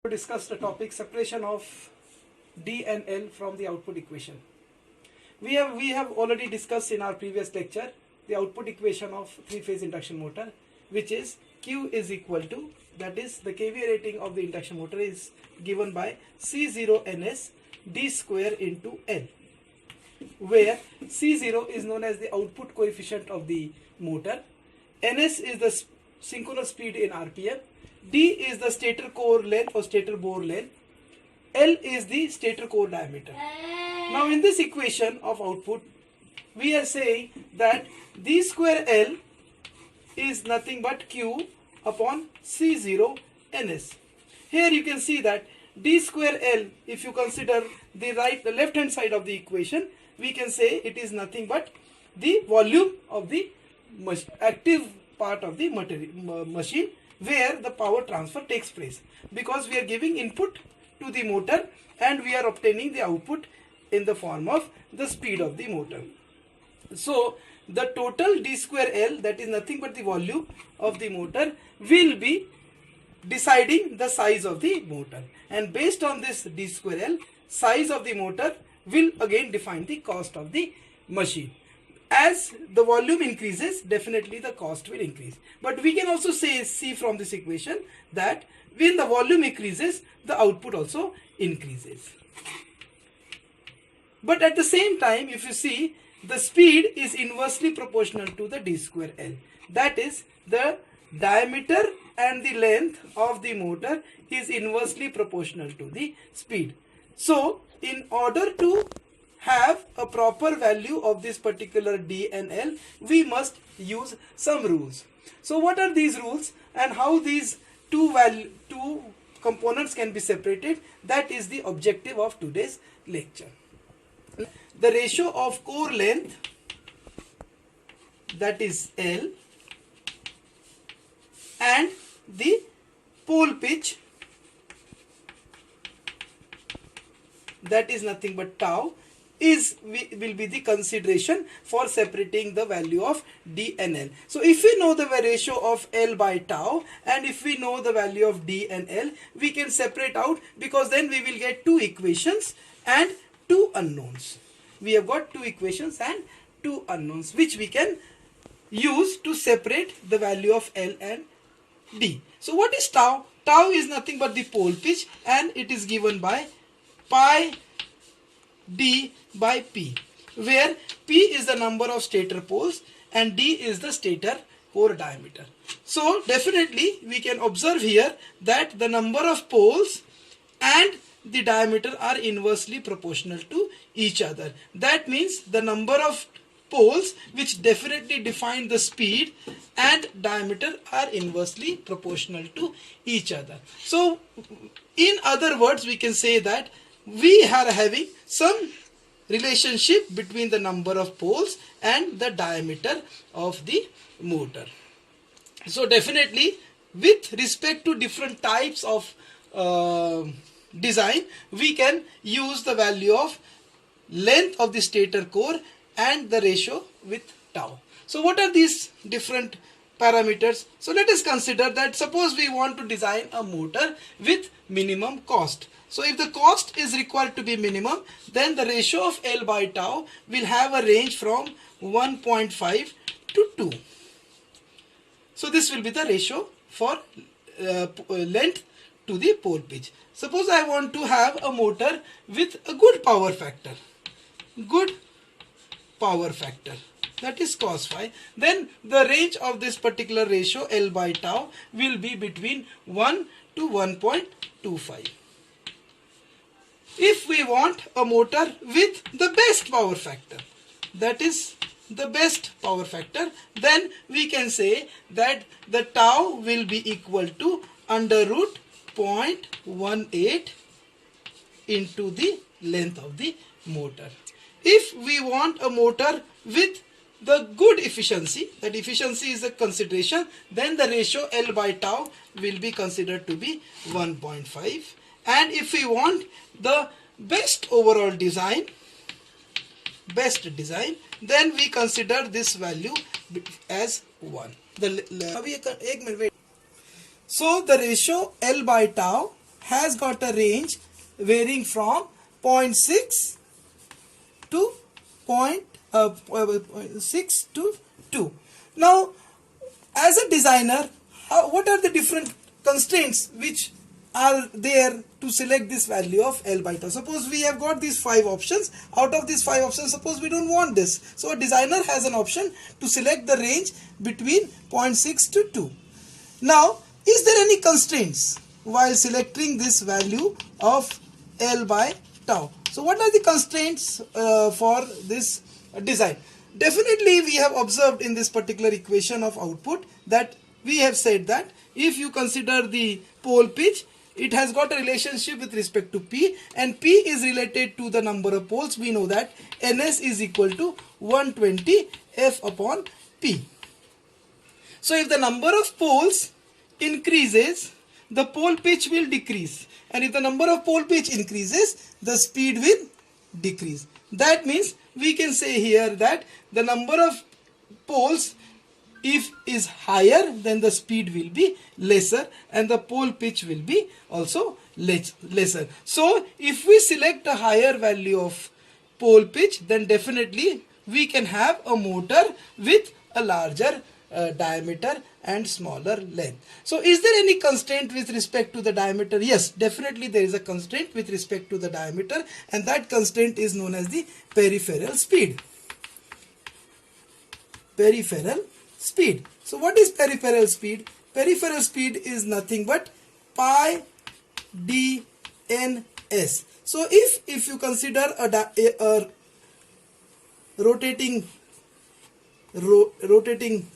To discuss the topic separation of D and L from the output equation. We have already discussed in our previous lecture the output equation of three-phase induction motor, which is Q is equal to, that is the kVA rating of the induction motor is given by C0 NS D square into L, where C0 is known as the output coefficient of the motor, NS is the synchronous speed in RPM, D is the stator core length or stator bore length, L is the stator core diameter. Now in this equation of output, we are saying that D square L is nothing but Q upon C0 NS. Here you can see that D square L, if you consider the left hand side of the equation, we can say it is nothing but the volume of the active part of the machine where the power transfer takes place, because we are giving input to the motor and we are obtaining the output in the form of the speed of the motor. So the total D square L, that is nothing but the volume of the motor, will be deciding the size of the motor, and based on this D square L, size of the motor will again define the cost of the machine. As the volume increases, definitely the cost will increase. But we can also see from this equation that when the volume increases, the output also increases. But at the same time, if you see, the speed is inversely proportional to the D square L. That is, the diameter and the length of the motor is inversely proportional to the speed. So, in order to have a proper value of this particular D and L, we must use some rules. So what are these rules and how these two components can be separated? That is the objective of today's lecture. The ratio of core length, that is L, and the pole pitch, that is nothing but tau, will be the consideration for separating the value of D and L. So if we know the ratio of L by tau and if we know the value of D and L, we can separate out, because then we will get two equations and two unknowns. We have got two equations and two unknowns which we can use to separate the value of L and D. So what is tau? Tau is nothing but the pole pitch, and it is given by pi D by P, where P is the number of stator poles and D is the stator core diameter. So definitely we can observe here that the number of poles and the diameter are inversely proportional to each other. That means the number of poles, which definitely define the speed, and diameter are inversely proportional to each other. So in other words, we can say that we are having some relationship between the number of poles and the diameter of the motor. So definitely with respect to different types of design, we can use the value of length of the stator core and the ratio with tau. So what are these different parameters? So let us consider that suppose we want to design a motor with minimum cost. So if the cost is required to be minimum, then the ratio of L by tau will have a range from 1.5 to 2. So this will be the ratio for length to the pole pitch. Suppose I want to have a motor with a good power factor, that is cos phi, then the range of this particular ratio L by tau will be between 1 to 1.25. If we want a motor with the best power factor, that is the best power factor, then we can say that the tau will be equal to under root 0.18 into the length of the motor. If we want a motor with the good efficiency, that efficiency is a consideration, then the ratio L by tau will be considered to be 1.5. And if we want the best overall design, then we consider this value as 1. So the ratio L by tau has got a range varying from 0.6 to 0.6 to 2. Now, as a designer, what are the different constraints which are there to select this value of L by tau? Suppose we have got these 5 options. Out of these 5 options, suppose we don't want this. So a designer has an option to select the range between 0.6 to 2. Now, is there any constraints while selecting this value of L by tau? So what are the constraints for this design? Definitely we have observed in this particular equation of output that we have said that if you consider the pole pitch, it has got a relationship with respect to P, and P is related to the number of poles. We know that Ns is equal to 120 F upon P. So if the number of poles increases, the pole pitch will decrease, and if the number of pole pitch increases, the speed will decrease. That means we can say here that the number of poles, if is higher, then the speed will be lesser and the pole pitch will be also lesser. So if we select a higher value of pole pitch, then definitely we can have a motor with a larger diameter and smaller length. So is there any constraint with respect to the diameter? Yes, definitely there is a constraint with respect to the diameter, and that constraint is known as the peripheral speed. Peripheral speed. So what is peripheral speed? Peripheral speed is nothing but pi dns. So if you consider a rotating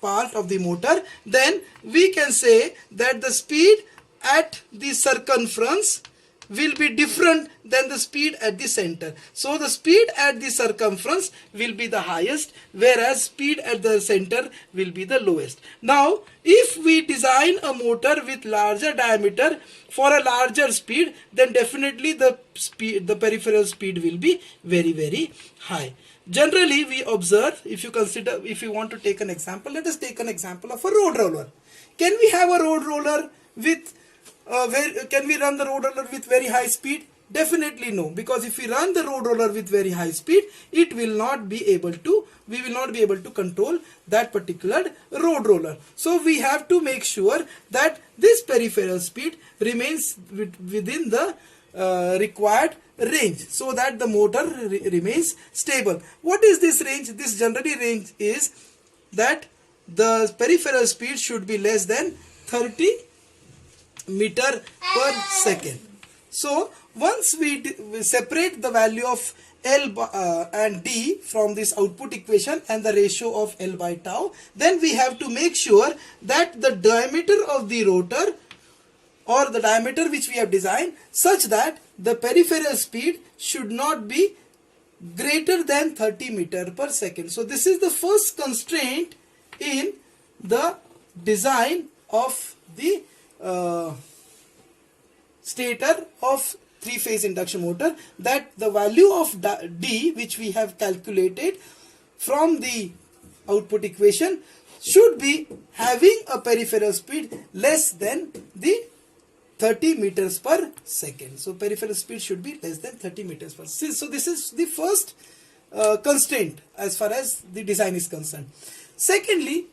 part of the motor, then we can say that the speed at the circumference will be different than the speed at the center. So the speed at the circumference will be the highest, whereas speed at the center will be the lowest. Now, if we design a motor with larger diameter for a larger speed, then definitely the peripheral speed will be very, very high. Generally, we observe, if you want to take an example, let us take an example of a road roller. Can we have a road roller with can we run the road roller with very high speed? Definitely no, because if we run the road roller with very high speed, we will not be able to control that particular road roller. So we have to make sure that this peripheral speed remains within the required range, so that the motor remains stable. What is this range? This generally range is that the peripheral speed should be less than 30 meter per second. So once we separate the value of L and D from this output equation and the ratio of L by tau, then we have to make sure that the diameter of the rotor, or the diameter which we have designed, such that the peripheral speed should not be greater than 30 meter per second. So this is the first constraint in the design of the stator of three-phase induction motor, that the value of D which we have calculated from the output equation should be having a peripheral speed less than the 30 meters per second. So peripheral speed should be less than 30 meters per second. So this is the first constraint as far as the design is concerned. Secondly,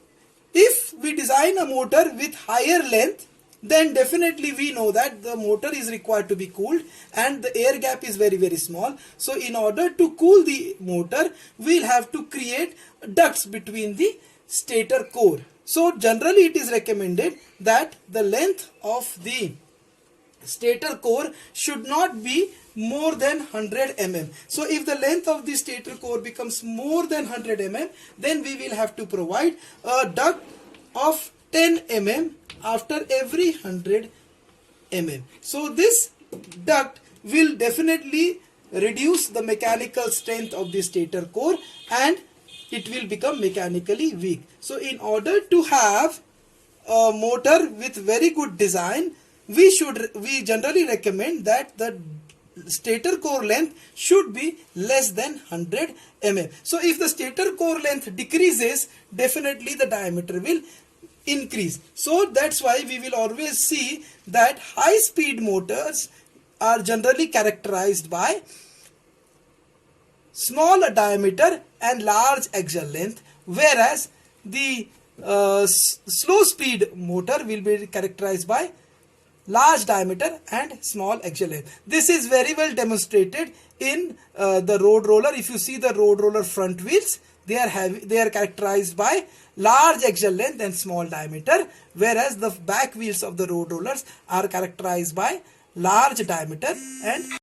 if we design a motor with higher length, then definitely we know that the motor is required to be cooled and the air gap is very, very small. So in order to cool the motor, we'll have to create ducts between the stator core. So generally it is recommended that the length of the stator core should not be more than 100 mm. So if the length of the stator core becomes more than 100 mm, then we will have to provide a duct of 10 mm after every 100 mm. So this duct will definitely reduce the mechanical strength of the stator core and it will become mechanically weak. So in order to have a motor with very good design, we generally recommend that the stator core length should be less than 100 mm. So if the stator core length decreases, definitely the diameter will increase. So that's why we will always see that high speed motors are generally characterized by small diameter and large axial length, whereas the slow speed motor will be characterized by large diameter and small axial length. This is very well demonstrated in the road roller. If you see the road roller front wheels, they are characterized by large axial length and small diameter, whereas the back wheels of the road rollers are characterized by large diameter and